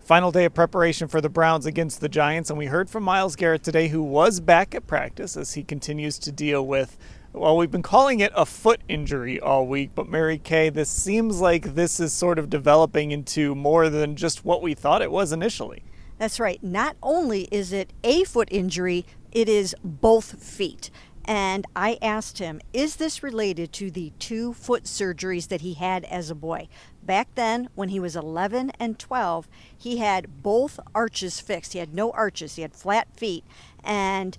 Final day of preparation for the Browns against the Giants, and we heard from Myles Garrett today, who was back at practice as he continues to deal with, well, we've been calling it a foot injury all week, but Mary Kay, this seems like this is sort of developing into more than just what we thought it was initially. That's right. Not only is it a foot injury, it is both feet. And I asked him, is this related to the 2 foot surgeries that he had as a boy? Back then, when he was 11 and 12, he had both arches fixed. He had no arches. He had flat feet. And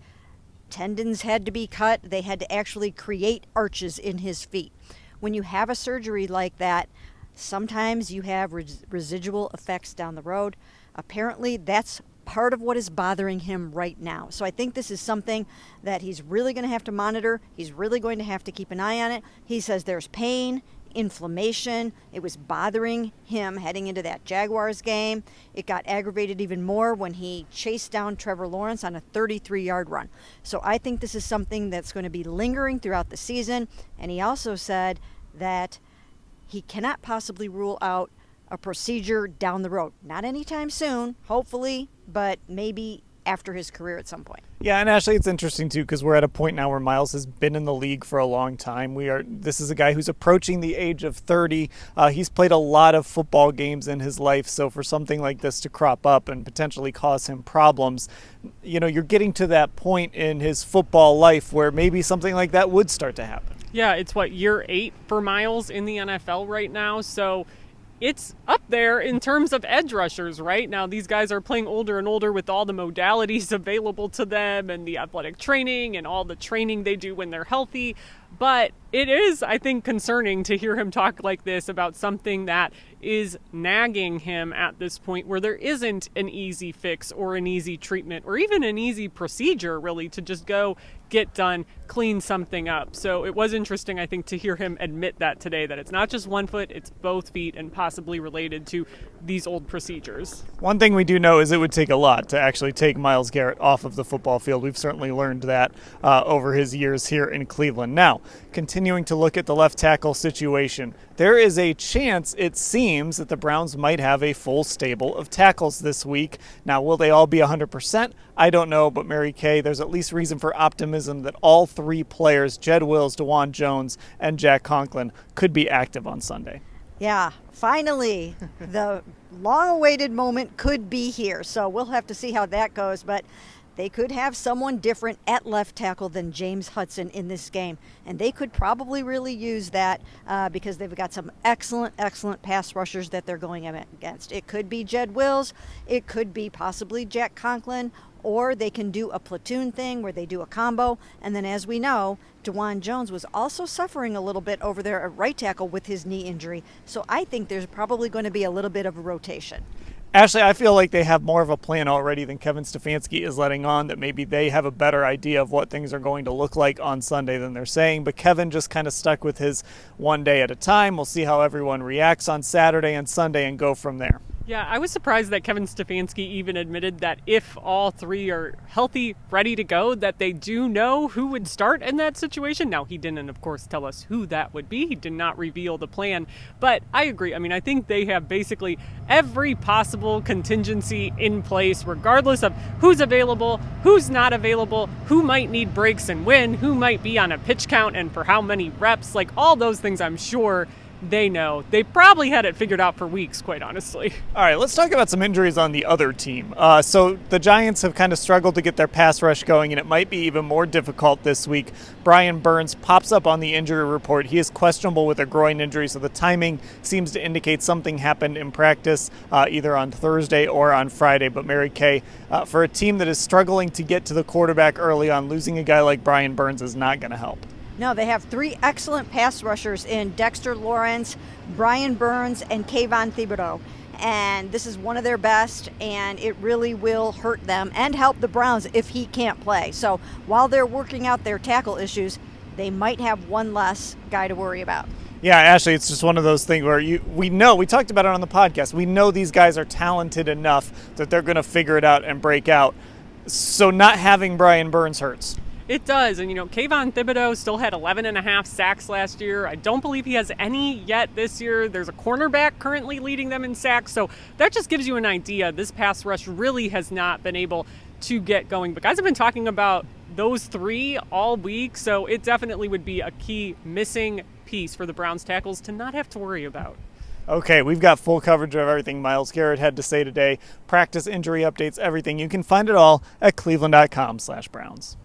tendons had to be cut. They had to actually create arches in his feet. When you have a surgery like that, sometimes you have residual effects down the road. Apparently, that's part of what is bothering him right now. So I think this is something that he's really going to have to monitor. He's really going to have to keep an eye on it. He says there's pain, inflammation. It was bothering him heading into that Jaguars game. It got aggravated even more when he chased down Trevor Lawrence on a 33-yard run. So I think this is something that's going to be lingering throughout the season. And he also said that he cannot possibly rule out a procedure down the road. Not anytime soon, hopefully, but maybe after his career at some point. Yeah, and Ashley, it's interesting too because we're at a point now where Myles has been in the league for a long time. This is a guy who's approaching the age of 30. He's played a lot of football games in his life, so for something like this to crop up and potentially cause him problems, you're getting to that point in his football life where maybe something like that would start to happen. Yeah, it's year 8 for Myles in the NFL right now, so it's up there in terms of edge rushers, right? Now, these guys are playing older and older with all the modalities available to them and the athletic training and all the training they do when they're healthy. But it is, I think, concerning to hear him talk like this about something that is nagging him at this point where there isn't an easy fix or an easy treatment or even an easy procedure, really, to just go get done, clean something up. So it was interesting, I think, to hear him admit that today, that it's not just one foot, it's both feet and possibly related to these old procedures. One thing we do know is it would take a lot to actually take Myles Garrett off of the football field. We've certainly learned that over his years here in Cleveland. Now, continuing to look at the left tackle situation, there is a chance, it seems, that the Browns might have a full stable of tackles this week. Now, will they all be 100%? I don't know, but Mary Kay, there's at least reason for optimism that all 3 players, Jed Wills, DeJuan Jones, and Jack Conklin, could be active on Sunday. Yeah, finally, the long-awaited moment could be here. So we'll have to see how that goes, but they could have someone different at left tackle than James Hudson in this game. And they could probably really use that because they've got some excellent pass rushers that they're going against. It could be Jed Wills. It could be possibly Jack Conklin. Or they can do a platoon thing where they do a combo. And then, as we know, DeJuan Jones was also suffering a little bit over there at right tackle with his knee injury. So I think there's probably going to be a little bit of a rotation. Ashley, I feel like they have more of a plan already than Kevin Stefanski is letting on, that maybe they have a better idea of what things are going to look like on Sunday than they're saying. But Kevin just kind of stuck with his one day at a time. We'll see how everyone reacts on Saturday and Sunday and go from there. Yeah, I was surprised that Kevin Stefanski even admitted that if all 3 are healthy, ready to go, that they do know who would start in that situation. Now, he didn't, of course, tell us who that would be. He did not reveal the plan. But I agree. I mean, I think they have basically every possible contingency in place, regardless of who's available, who's not available, who might need breaks and when, who might be on a pitch count and for how many reps. Like, all those things, I'm sure they know. They probably had it figured out for weeks, quite honestly. All right, let's talk about some injuries on the other team. So the Giants have kind of struggled to get their pass rush going, and it might be even more difficult this week. Brian Burns pops up on the injury report. He is questionable with a groin injury, so the timing seems to indicate something happened in practice either on Thursday or on Friday. But Mary Kay, for a team that is struggling to get to the quarterback early on, losing a guy like Brian Burns is not going to help. No, they have 3 excellent pass rushers in Dexter Lawrence, Brian Burns, and Kayvon Thibodeau. And this is one of their best, and it really will hurt them and help the Browns if he can't play. So while they're working out their tackle issues, they might have one less guy to worry about. Yeah, Ashley, it's just one of those things where we talked about it on the podcast. We know these guys are talented enough that they're going to figure it out and break out. So not having Brian Burns hurts. It does. And, Kayvon Thibodeau still had 11.5 sacks last year. I don't believe he has any yet this year. There's a cornerback currently leading them in sacks. So that just gives you an idea. This pass rush really has not been able to get going. But guys have been talking about those three all week. So it definitely would be a key missing piece for the Browns tackles to not have to worry about. Okay, we've got full coverage of everything Myles Garrett had to say today. Practice, injury updates, everything. You can find it all at cleveland.com/Browns.